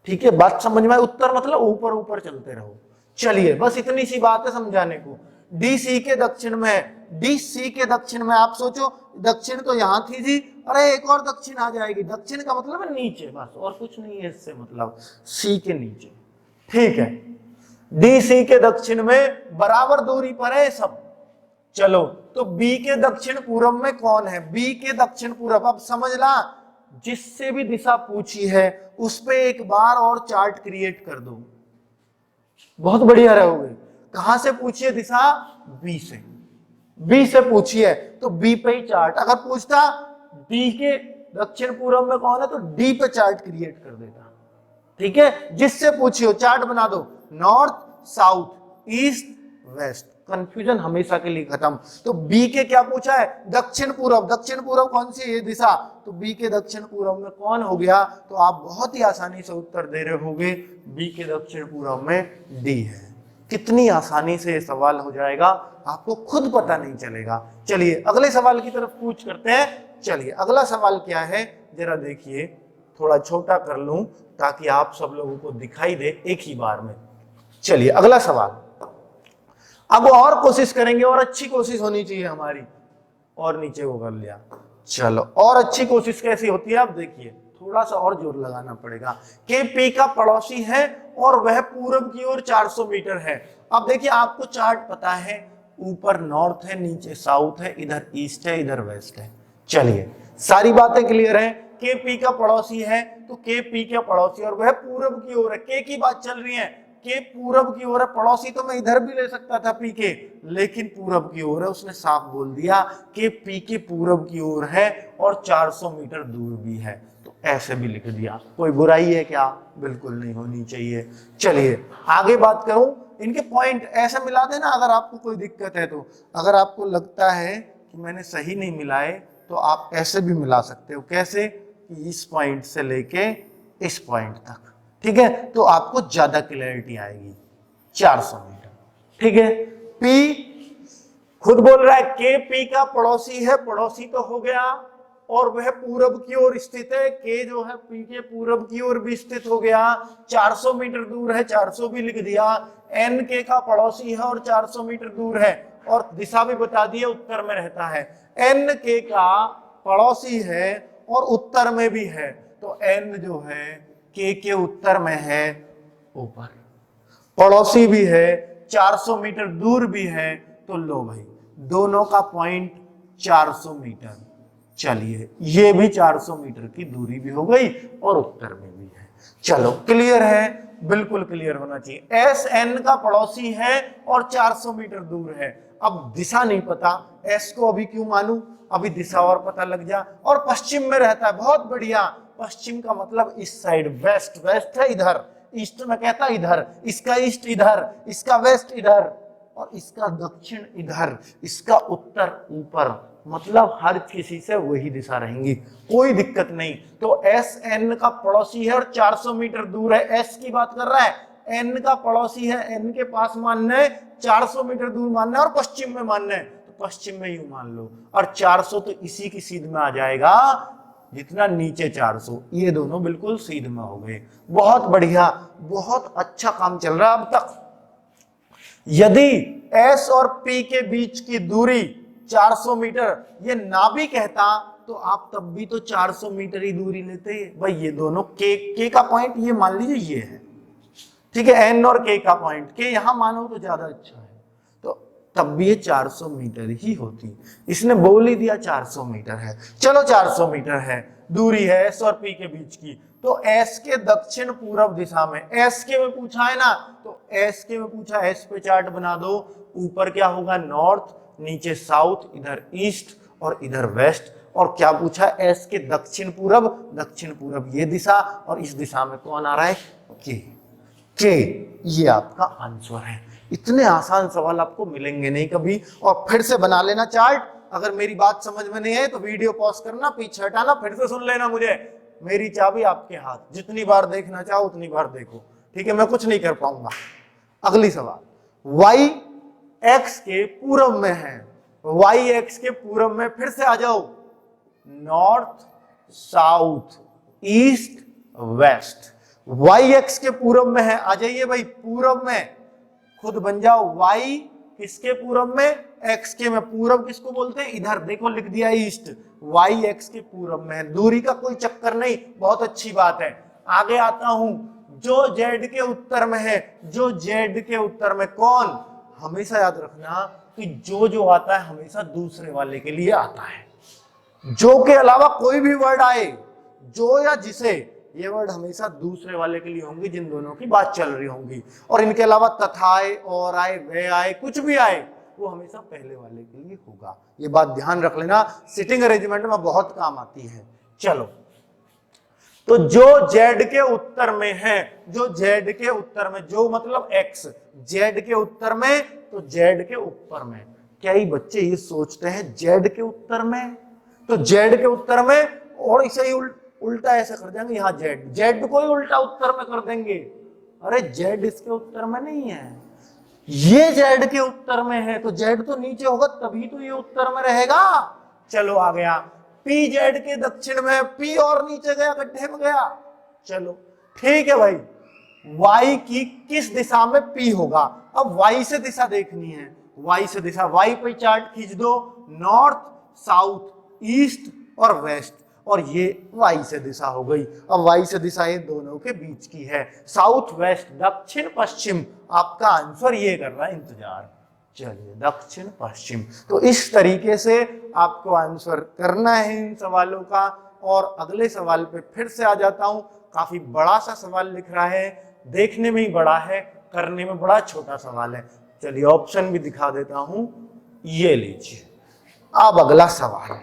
S1: ठीक है। बात समझ में? उत्तर मतलब ऊपर ऊपर चलते रहो। चलिए बस इतनी सी बात है समझाने को। डी सी के दक्षिण में है, डी सी के दक्षिण में, आप सोचो दक्षिण तो यहां थी जी, अरे एक और दक्षिण आ जाएगी, दक्षिण का मतलब है नीचे, बस और कुछ नहीं है इससे मतलब, सी के नीचे, ठीक है। डी सी के दक्षिण में बराबर दूरी पर है सब। चलो तो बी के दक्षिण पूर्व में कौन है? बी के दक्षिण पूर्व। अब समझ ला, जिससे भी दिशा पूछी है उस पे एक बार और चार्ट क्रिएट कर दो, बहुत बढ़िया रहोगे। कहां से पूछिए दिशा? बी से, बी से पूछिए तो बी पे ही चार्ट। अगर पूछता डी के दक्षिण पूर्व में कौन है तो डी पे चार्ट क्रिएट कर देता, ठीक है। जिससे पूछिए चार्ट बना दो, north south east west, confusion हमेशा के लिए खत्म। तो बी के क्या पूछा है? दक्षिण पूर्व। दक्षिण पूर्व कौन सी? ये दिशा, तो बी के दक्षिण पूर्व में कौन हो गया? तो आप बहुत ही आसानी से उत्तर दे रहे होगे, बी के दक्षिण पूर्व में डी है। कितनी आसानी से ये सवाल हो जाएगा, आपको खुद पता नहीं चलेगा। चलिए अगले सवाल की तरफ कूच करते हैं। चलिए अगला सवाल क्या है जरा देखिए, थोड़ा छोटा कर लूं ताकि आप सब लोगों को दिखाई दे एक ही बार में। चलिए अगला सवाल, अब और कोशिश करेंगे, और अच्छी कोशिश होनी चाहिए हमारी। और नीचे को कर लिया। चलो और अच्छी कोशिश कैसी होती है आप देखिए, थोड़ा सा और जोर लगाना पड़ेगा। के पी का पड़ोसी है और वह पूरब की ओर 400 मीटर है। अब देखिए आपको चार्ट पता है, ऊपर नॉर्थ है, नीचे साउथ है, इधर ईस्ट है, इधर वेस्ट है। चलिए सारी बातें क्लियर हैं। के पी का पड़ोसी है तो के पी का पड़ोसी और वह पूरब की ओर है। के की बात चल रही है, के पूरब की ओर है। पड़ोसी तो मैं इधर भी ले सकता था पी के, लेकिन पूरब की ओर है, उसने साफ बोल दिया कि पी के पूरब की ओर है और 400 मीटर दूर भी है, तो ऐसे भी लिख दिया। कोई बुराई है क्या? बिल्कुल नहीं होनी चाहिए। चलिए आगे बात करूं, इनके पॉइंट ऐसे मिला देना अगर आपको कोई दिक्कत है तो। अगर आपको लगता है कि मैंने सही नहीं मिलाए तो आप ऐसे भी मिला सकते हो। कैसे? कि इस पॉइंट से लेके इस पॉइंट तक, ठीक है, तो आपको ज्यादा क्लैरिटी आएगी। 400 मीटर, ठीक है। पी खुद बोल रहा है के पी का पड़ोसी है, पड़ोसी तो हो गया, और वह पूरब की ओर स्थित है। के जो है पी के पूरब की ओर भी स्थित हो गया। 400 मीटर दूर है, 400 भी लिख दिया। एन के का पड़ोसी है और 400 मीटर दूर है, और दिशा भी बता दिए, उत्तर में रहता है। एन के का पड़ोसी है और उत्तर में भी है, तो एन जो है के उत्तर में है, ऊपर पड़ोसी भी है, 400 मीटर दूर भी है, तो लो भाई दोनों का पॉइंट 400 मीटर। चलिए ये भी 400 मीटर की दूरी भी हो गई और उत्तर में भी है। चलो क्लियर है, बिल्कुल क्लियर होना चाहिए। एस एन का पड़ोसी है और 400 मीटर दूर है। अब दिशा नहीं पता, एस को अभी क्यों मानूं, अभी दिशा और पता लग जा। और पश्चिम में रहता है, बहुत बढ़िया। पश्चिम का मतलब इस साइड, वेस्ट, वेस्ट है इधर, ईस्ट में कहता इधर, इसका ईस्ट इधर, इसका वेस्ट इधर, और इसका दक्षिण इधर, इसका उत्तर ऊपर, मतलब हर किसी से वही दिशा रहेंगी, कोई दिक्कत नहीं। तो एस एन का पड़ोसी है और 400 मीटर दूर है। एस की बात कर रहा है, एन का पड़ोसी है, एन के पास मानना है, 400 मीटर दूर मानना है और पश्चिम में मानना है, तो पश्चिम में यूं मान लो। और 400 तो इसी की सीध में आ जाएगा, जितना नीचे 400, ये दोनों बिल्कुल सीध में हो गए। बहुत बढ़िया, बहुत अच्छा काम चल रहा है अब तक। यदि S और P के बीच की दूरी 400 मीटर ये ना भी कहता तो आप तब भी तो 400 मीटर ही दूरी लेते भाई। ये दोनों के का पॉइंट ये मान लीजिए ये है, ठीक है, N और K का पॉइंट, के यहां मानो तो ज्यादा अच्छा है, तो तब भी ये 400 मीटर ही होती। इसने बोल ही दिया 400 मीटर है। चलो 400 मीटर है, दूरी है S और P के बीच की, तो S के दक्षिण पूर्व दिशा में, S के में पूछा है ना, तो S के में पूछा, S पे चार्ट बना दो। ऊपर क्या होगा? नॉर्थ, नीचे साउथ, इधर ईस्ट और इधर वेस्ट। और क्या पूछा? S के दक्षिण पूर्व, दक्षिण पूर्व ये दिशा, और इस दिशा में कौन आ रहा है? के। ये आपका आंसर है। इतने आसान सवाल आपको मिलेंगे नहीं कभी। और फिर से बना लेना चार्ट। अगर मेरी बात समझ में नहीं है तो वीडियो पॉज करना, पीछे हटाना, फिर से सुन लेना मुझे। मेरी चाबी आपके हाथ, जितनी बार देखना चाहो उतनी बार देखो, ठीक है, मैं कुछ नहीं कर पाऊंगा। अगली सवाल, y x के पूर्व में है, y x के पूर्व में, फिर से आ जाओ, north south east west, y x के पूर्व में है, आ जाइए भाई पूर्व में, खुद बन जाओ। y किसके पूर्व में? x के में। पूर्व किसको बोलते हैं? इधर देखो लिख दिया ईस्ट, y x के पूर्व में है। दूरी का कोई चक्कर नहीं, बहुत अच्छी बात है। आगे आता हूं, जो z के उत्तर में है, जो z के उत्तर में, कौन? हमेशा याद रखना कि जो आता है हमेशा दूसरे वाले के लिए आता है। जो के अलावा कोई भी वर्ड आए, जो या जिसे, ये वर्ड हमेशा दूसरे वाले के लिए होंगे, जिन दोनों की बात चल रही होंगी। और इनके अलावा तथा आए, और आए, वे आए, कुछ भी आए, वो हमेशा पहले वाले के लिए होगा। ये बात ध्यान रख लेना, सिटिंग अरेंजमेंट में बहुत काम आती है। चलो, तो जो z के उत्तर में है, जो z के उत्तर में, जो मतलब x, z के उत्तर में, तो z के ऊपर में। क्या ही बच्चे ये सोचते हैं z के उत्तर में, तो z के उत्तर में, और इसे ही उल्टा ऐसे कर देंगे, यहाँ z को ही उल्टा उत्तर में कर देंगे। अरे z इसके उत्तर में नहीं है, ये z के उत्तर में है, तो z तो नीचे होगा तभी तो ये उत्तर में रहेगा। चलो आ गया, पी जेड के दक्षिण में, पी और नीचे गया, गड्ढे में गया। चलो ठीक है भाई, वाई की किस दिशा में पी होगा। अब वाई से दिशा देखनी है, वाई से दिशा, वाई पे चार्ट खींच दो, नॉर्थ, साउथ, ईस्ट और वेस्ट, और ये वाई से दिशा हो गई। अब वाई से दिशा ये दोनों के बीच की है, साउथ वेस्ट, दक्षिण पश्चिम। आपका आंसर ये कर रहा है इंतजार। चलिए दक्षिण पश्चिम। तो इस तरीके से आपको आंसर करना है इन सवालों का। और अगले सवाल पे फिर से आ जाता हूं। काफी बड़ा सा सवाल लिख रहा है, देखने में ही बड़ा है, करने में बड़ा छोटा सवाल है। चलिए ऑप्शन भी दिखा देता हूं, ये लीजिए। अब अगला सवाल,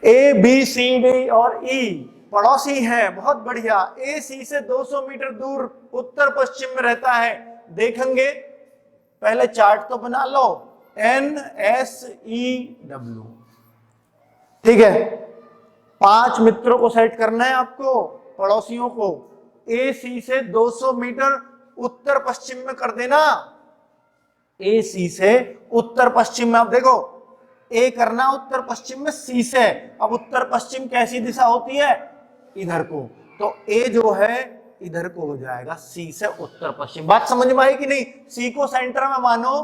S1: ए बी सी डी और ई पड़ोसी हैं, बहुत बढ़िया। ए सी से 200 मीटर दूर उत्तर पश्चिम में रहता है। देखेंगे, पहले चार्ट तो बना लो, एन एस ई डब्ल्यू, ठीक है। 5 मित्रों को सेट करना है आपको, पड़ोसियों को। ए सी से 200 मीटर उत्तर पश्चिम में कर देना, ए सी से उत्तर पश्चिम में। अब देखो, ए करना उत्तर पश्चिम में सी से। अब उत्तर पश्चिम कैसी दिशा होती है, इधर को, तो ए जो है इधर को हो जाएगा, सी से उत्तर पश्चिम। बात समझ में आई कि नहीं? सी को सेंटर में मानो,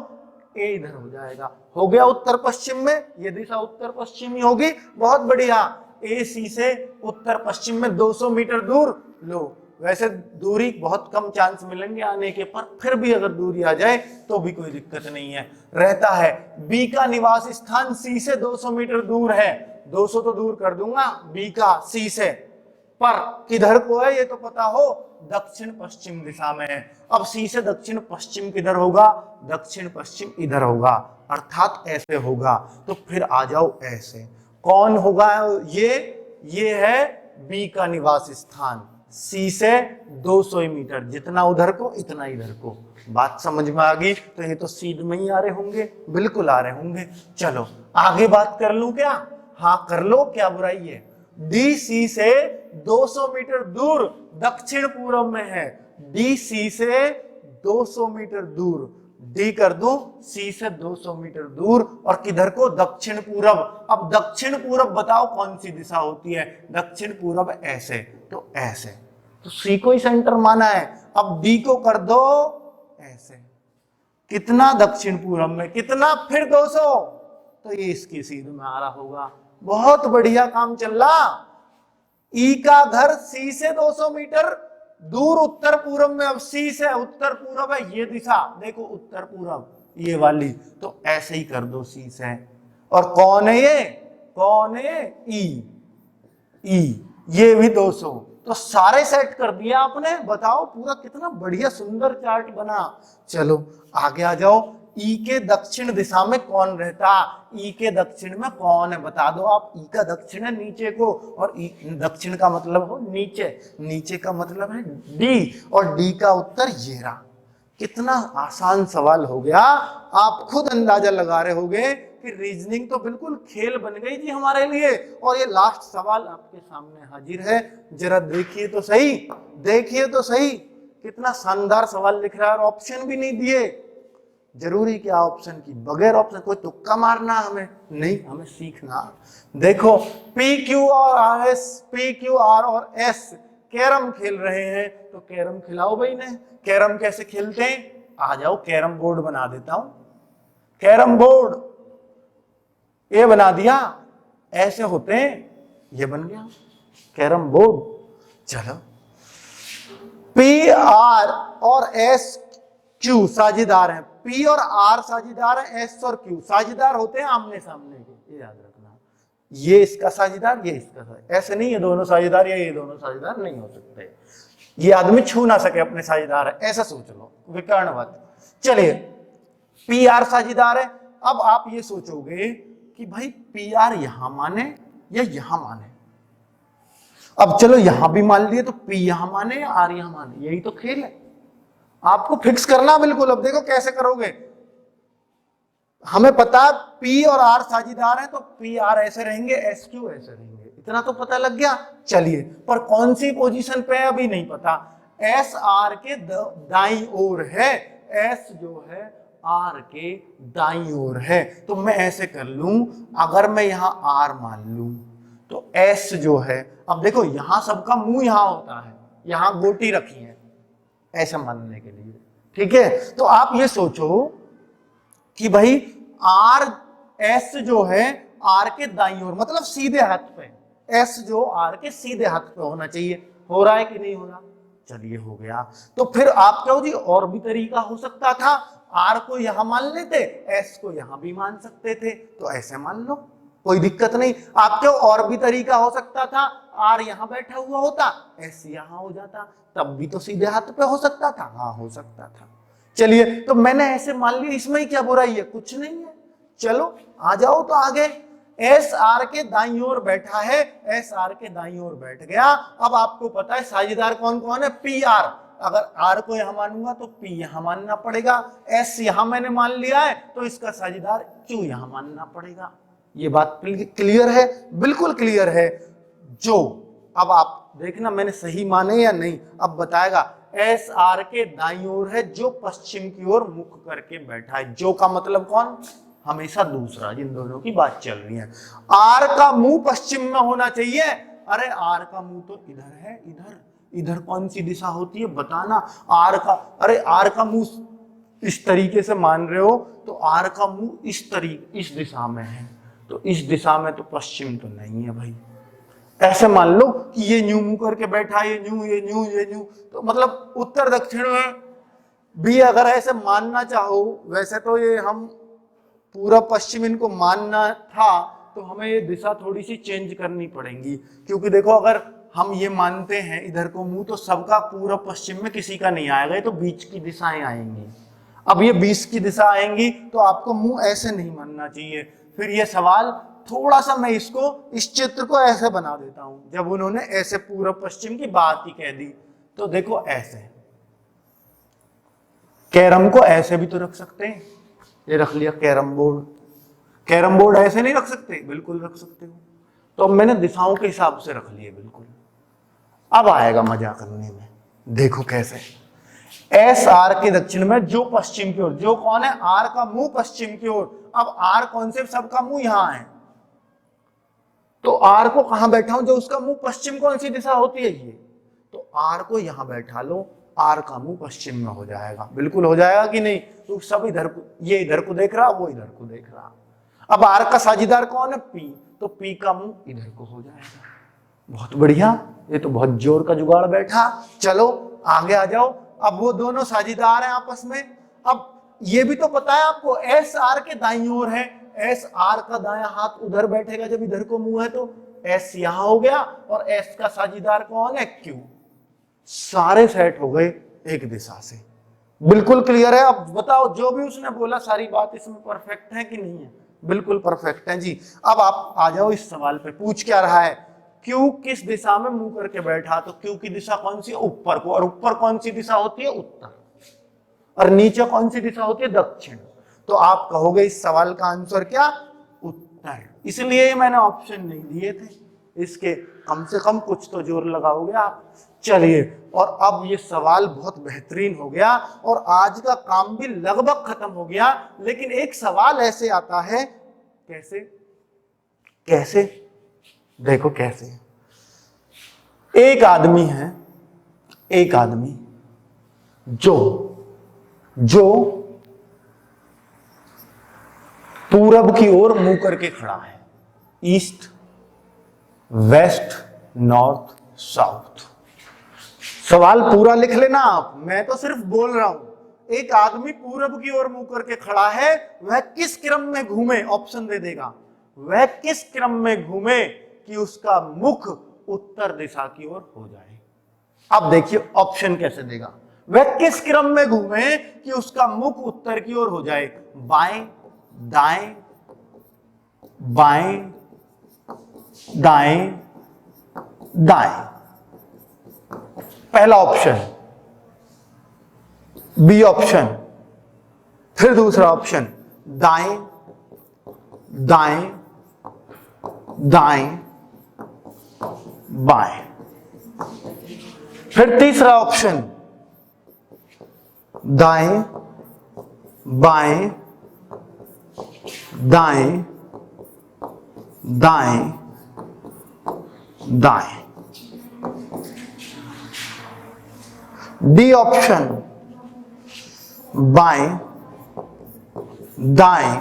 S1: ए इधर हो जाएगा, हो गया उत्तर पश्चिम में, ये दिशा उत्तर पश्चिम ही होगी। बहुत बढ़िया, ए सी से उत्तर पश्चिम में 200 मीटर दूर लो। वैसे दूरी बहुत कम चांस मिलेंगे आने के, पर फिर भी अगर दूरी आ जाए तो भी कोई दिक्कत नहीं है, रहता है। बी का निवास स्थान सी से 200 मीटर दूर है, 200 तो दूर कर दूंगा बी का सी से, पर किधर को है ये तो पता हो, दक्षिण पश्चिम दिशा में है। अब सी से दक्षिण पश्चिम किधर होगा, दक्षिण पश्चिम इधर होगा, अर्थात ऐसे होगा। तो फिर आ जाओ ऐसे, कौन होगा ये है बी का निवास स्थान, सी से 200 मीटर, जितना उधर को इतना इधर को। बात समझ में आ गई? तो ये तो सीध में ही आ रहे होंगे, बिल्कुल आ रहे होंगे। चलो आगे बात कर लूं क्या? हाँ कर लो, क्या बुराई है। डी सी से 200 मीटर दूर दक्षिण पूर्व में है, डी सी से 200 मीटर दूर, डी कर दूं सी से 200 मीटर दूर, और किधर को, दक्षिण पूर्व। अब दक्षिण पूर्व बताओ कौन सी दिशा होती है, दक्षिण पूर्व ऐसे, तो ऐसे, तो सी को ही सेंटर माना है। अब डी को कर दो ऐसे, कितना दक्षिण पूर्व में, कितना, फिर 200, तो ये इसकी सीध में आ रहा होगा। बहुत बढ़िया काम चल रहा। ई का घर सी से 200 मीटर दूर उत्तर पूर्व में, अब सी से उत्तर पूर्व है ये दिशा, देखो उत्तर पूर्व ये वाली, तो ऐसे ही कर दो सी से। और कौन है ये, कौन है, ई, ये भी 200। तो सारे सेट कर दिया आपने, बताओ पूरा कितना बढ़िया सुंदर चार्ट बना। चलो आगे आ जाओ, ई के दक्षिण दिशा में कौन रहता, ई के दक्षिण में कौन है बता दो आप। ई का दक्षिण है नीचे को, और ई दक्षिण का मतलब हो नीचे, नीचे का मतलब है डी, और डी का उत्तर ये रहा। कितना आसान सवाल हो गया, आप खुद अंदाजा लगा रहे होगे कि रीजनिंग तो बिल्कुल खेल बन गई जी हमारे लिए। और ये लास्ट सवाल आपके सामने हाजिर है, जरा देखिए तो सही, देखिए तो सही, कितना शानदार सवाल लिख रहा है, और ऑप्शन भी नहीं दिए। जरूरी क्या ऑप्शन की, बगैर ऑप्शन कोई तुक्का मारना हमें नहीं, हमें सीखना। देखो पी क्यू और R S, P Q R और एस कैरम खेल रहे हैं, तो कैरम खिलाओ भाई ने। कैरम कैसे खेलते हैं, आ जाओ कैरम बोर्ड बना देता हूं। कैरम बोर्ड ये बना दिया, ऐसे होते हैं, ये बन गया कैरम बोर्ड। चलो पी आर और एस क्यू साझेदार हैं, पी और आर साझेदार हैं, एस और क्यू साझेदार होते हैं आमने सामने के, ये याद रखना। ये इसका साझेदार, ये इसका साझेदार, ऐसे नहीं ये दोनों साझेदार या ये दोनों साझेदार नहीं हो सकते। ये आदमी छू ना सके अपने साझेदार है, ऐसा सोच लो, विकर्णवत। चलिए पी आर साझेदार है। अब आप ये सोचोगे कि भाई पी आर यहां माने या यहां माने। अब चलो यहां भी मान लिए, तो पी यहां माने या आर यहां माने, यही तो खेल है, आपको फिक्स करना बिल्कुल। अब देखो कैसे करोगे, हमें पता पी और आर साझेदार है, तो पी आर ऐसे रहेंगे, एस क्यू ऐसे रहेंगे, इतना तो पता लग गया। चलिए पर कौन सी पोजीशन पे है अभी नहीं पता। एस आर के दाईं ओर है, एस जो है आर के दाईं ओर है। तो मैं ऐसे कर लूं, अगर मैं यहां आर मान लूं तो एस जो है, अब देखो यहां सबका मुंह यहां होता है, यहां गोटी रखी है ऐसा मानने के लिए, ठीक है। तो आप ये सोचो कि भाई आर एस जो है आर के दाईं ओर, मतलब सीधे हाथ पे, एस जो आर के सीधे हाथ पे होना चाहिए। हो रहा है कि नहीं हो रहा? चलिए हो गया। तो फिर आप कहो जी और भी तरीका हो सकता था, आर को यहां मान लेते, एस को यहां भी मान सकते थे, तो ऐसे मान लो, कोई दिक्कत नहीं। आप क्यों और भी तरीका हो सकता था, आर यहां बैठा हुआ होता, एस यहां हो जाता, तब भी तो सीधे हाथ पे हो सकता था। हाँ हो सकता था। चलिए तो मैंने ऐसे मान लिया, इसमें ही क्या बुराई है? कुछ नहीं है। चलो आ जाओ तो आगे। एस आर के दाईं ओर बैठा है, एस आर के दाईं ओर बैठ गया। अब आपको पता है साझेदार कौन कौन है? P R. अगर आर को यहां मानूंगा तो पी यहां मानना पड़ेगा, एस यहां मैंने मान लिया है तो इसका साझेदार क्यू यहां मानना पड़ेगा। ये बात क्लियर है? बिल्कुल क्लियर है। जो अब आप देखना मैंने सही माने या नहीं, अब बताएगा। एस आर के दाईं ओर है, जो पश्चिम की ओर मुख करके बैठा है। जो का मतलब कौन? हमेशा दूसरा, जिन दोनों की बात चल रही है। आर का मुंह पश्चिम में होना चाहिए। अरे आर का मुंह तो इधर है, इधर। इधर कौन सी दिशा होती है बताना? आर का, अरे आर का मुंह इस तरीके से मान रहे हो तो आर का मुंह इस दिशा में है, तो इस दिशा में तो पश्चिम तो नहीं है भाई। ऐसे मान लो कि ये न्यू मुंह करके बैठा, ये न्यू, ये न्यू, ये न्यू, तो मतलब उत्तर दक्षिण में भी अगर ऐसे मानना चाहो, वैसे तो ये हम पूरा पश्चिम इनको मानना था, तो हमें ये दिशा थोड़ी सी चेंज करनी पड़ेगी। क्योंकि देखो अगर हम ये मानते हैं इधर को मुंह, तो सबका पूरा पश्चिम में किसी का नहीं आएगा, ये तो बीच की दिशाएं आएंगी। अब ये बीच की दिशा आएंगी तो आपको मुंह ऐसे नहीं मानना चाहिए। फिर ये सवाल थोड़ा सा मैं इसको, इस चित्र को ऐसे बना देता हूं। जब उन्होंने ऐसे पूर्व पश्चिम की बात ही कह दी, तो देखो ऐसे कैरम को ऐसे भी तो रख सकते हैं। ये रख लिया कैरम बोर्ड। कैरम बोर्ड ऐसे नहीं रख सकते? बिल्कुल रख सकते हो। तो अब मैंने दिशाओं के हिसाब से रख लिए बिल्कुल। अब आएगा मजा करने में, देखो कैसे। एस आर के दक्षिण में, जो पश्चिम की ओर, जो कौन है? आर का मुंह पश्चिम की ओर। अब आर कौन से सबका मुंह यहां है, तो आर को कहां बैठा हूं? जो उसका मुंह पश्चिम, कौन सी दिशा होती है ये, तो आर को यहां बैठा लो, आर का मुंह पश्चिम में हो जाएगा। बिल्कुल हो जाएगा कि नहीं? तो सब इधर को, ये इधर को देख रहा, वो इधर को देख रहा। अब आर का साझेदार कौन है? पी, तो पी का मुंह इधर को हो जाएगा। बहुत बढ़िया, ये तो बहुत जोर का जुगाड़ बैठा। चलो आगे आ जाओ। अब वो दोनों साझेदार हैं आपस में। अब ये भी तो पता है आपको, एस आर के दाईं ओर है, एस आर का दायां हाथ उधर बैठेगा जब इधर को मुंह है, तो एस यहां हो गया, और एस का साझेदार कौन है? क्यू। सारे सेट हो गए एक दिशा से। बिल्कुल क्लियर है? अब बताओ, जो भी उसने बोला सारी बात इसमें परफेक्ट है कि नहीं है? बिल्कुल परफेक्ट है जी। अब आप आ जाओ इस सवाल पे। पूछ क्या रहा है? क्यू किस दिशा में मुंह करके बैठा, तो क्यू की दिशा कौन सी है? ऊपर को। और ऊपर कौन सी दिशा होती है? उत्तर। और नीचे कौन सी दिशा होती है? दक्षिण। तो आप कहोगे इस सवाल का आंसर क्या? उत्तर। इसलिए मैंने ऑप्शन नहीं दिए थे, इसके कम से कम कुछ तो जोर लगाओगे आप। चलिए, और अब ये सवाल बहुत बेहतरीन हो गया और आज का काम भी लगभग खत्म हो गया। लेकिन एक सवाल ऐसे आता है, कैसे कैसे देखो कैसे। एक आदमी है, एक आदमी जो पूरब की ओर मुंह करके खड़ा है। East, west, north, south. सवाल पूरा लिख लेना आप, मैं तो सिर्फ बोल रहा हूं। एक आदमी पूरब की ओर मुंह करके खड़ा है, वह किस क्रम में घूमे? ऑप्शन दे देगा। वह किस क्रम में घूमे कि उसका मुख उत्तर दिशा की ओर हो जाए? अब देखिए ऑप्शन कैसे देगा। वह किस क्रम में घूमे कि उसका मुख उत्तर की ओर हो जाए? बाएं, दाएं, बाएं, दाएं, दाएं। पहला ऑप्शन, बी ऑप्शन। फिर दूसरा ऑप्शन, दाएं, दाएं, दाएं, बाएं। फिर तीसरा ऑप्शन, दाएं, बाएं, दाएं, दाएं, दाएं। डी ऑप्शन, बाएं, दाएं,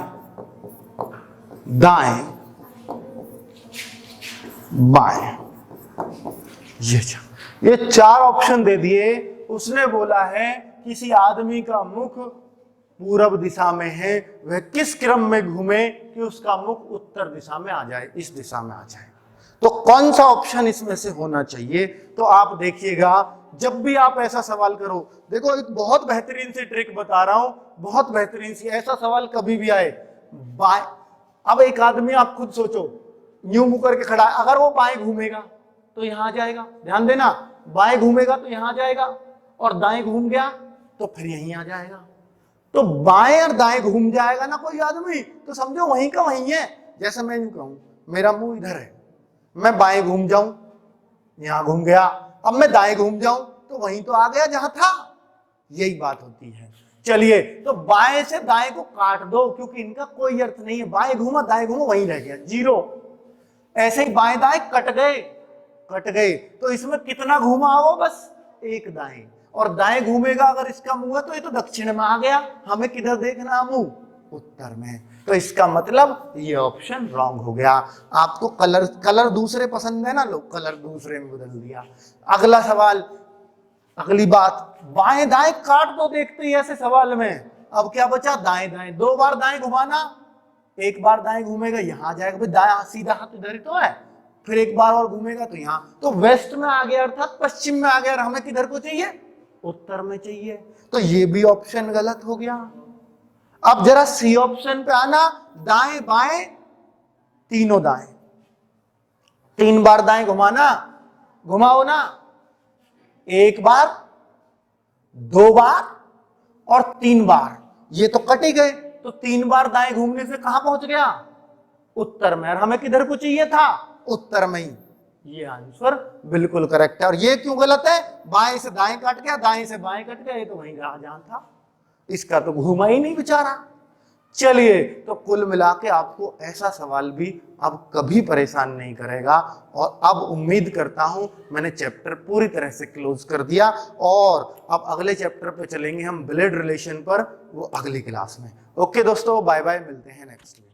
S1: दाएं, बाएं। ये चार ऑप्शन दे दिए। उसने बोला है किसी आदमी का मुख पूरब दिशा में है, वह किस क्रम में घूमे कि उसका मुख उत्तर दिशा में आ जाए, इस दिशा में आ जाए। तो कौन सा ऑप्शन इसमें से होना चाहिए? तो आप देखिएगा, जब भी आप ऐसा सवाल करो, देखो एक बहुत बेहतरीन सी ट्रिक बता रहा हूं, बहुत बेहतरीन सी। ऐसा सवाल कभी भी आए बाएं, अब एक आदमी आप खुद सोचो, यूं मुंह करके खड़ा है, अगर वो बाएं घूमेगा तो यहां आ जाएगा, ध्यान देना, बाएं घूमेगा तो यहां आ जाएगा, और दाएं घूम गया तो फिर यहीं आ जाएगा। तो बाएं और दाएं घूम जाएगा ना कोई आदमी, तो समझो वहीं का वहीं है। जैसे मैं यूं कहूं, मेरा मुंह इधर है, मैं बाएं घूम जाऊं, यहां घूम गया, अब मैं दाएं घूम जाऊं तो वहीं तो आ गया जहां था। यही बात होती है। चलिए, तो बाएं से दाएं को काट दो, क्योंकि इनका कोई अर्थ नहीं है। बाएं घूमा दाएं घूमा वहीं रह गया, जीरो। ऐसे ही बाएं दाएं कट गए, कट गए, तो इसमें कितना घूमा हो? बस एक दाएं। और दाएं घूमेगा अगर इसका मुंह है तो ये तो दक्षिण में आ गया, हमें किधर देखना मुंह? उत्तर में। तो इसका मतलब ये ऑप्शन रॉन्ग हो गया। आपको कलर दूसरे पसंद है ना, लोग कलर दूसरे में बदल दिया। अगला सवाल, अगली बात, बाएं दाएं काट दो देखते ही ऐसे सवाल में। अब क्या बचा? दाएं दाएं। दो बार दाएं घुमाना, एक बार दाएं घूमेगा यहां जाएगा, भाई दाया सीधा हाथ इधर ही तो है, फिर एक बार और घूमेगा तो यहां, तो वेस्ट में आ गया, अर्थात पश्चिम में आ गया। और हमें किधर को चाहिए? उत्तर में चाहिए। तो ये भी ऑप्शन गलत हो गया। अब जरा सी ऑप्शन पे आना, दाएं बाएं तीनों दाएं, तीन बार दाएं घुमाना, घुमाओ ना, एक बार, दो बार और तीन बार, ये तो कट ही गए। तो तीन बार दाएं घूमने से कहां पहुंच गया? उत्तर में। और हमें किधर को चाहिए था? उत्तर में ही। ये आंसर बिल्कुल करेक्ट है। और ये क्यों गलत है? बाएं से दाएं कट गया, दाएं से बाएं कट गया, ये तो वहीं रहा जहां था, इसका तो घूमा ही नहीं बेचारा। चलिए, तो कुल मिला के आपको ऐसा सवाल भी अब कभी परेशान नहीं करेगा। और अब उम्मीद करता हूं मैंने चैप्टर पूरी तरह से क्लोज कर दिया, और अब अगले चैप्टर पे चलेंगे हम ब्लड रिलेशन पर, वो अगली क्लास में। ओके दोस्तों, बाय बाय, मिलते हैं नेक्स्ट में।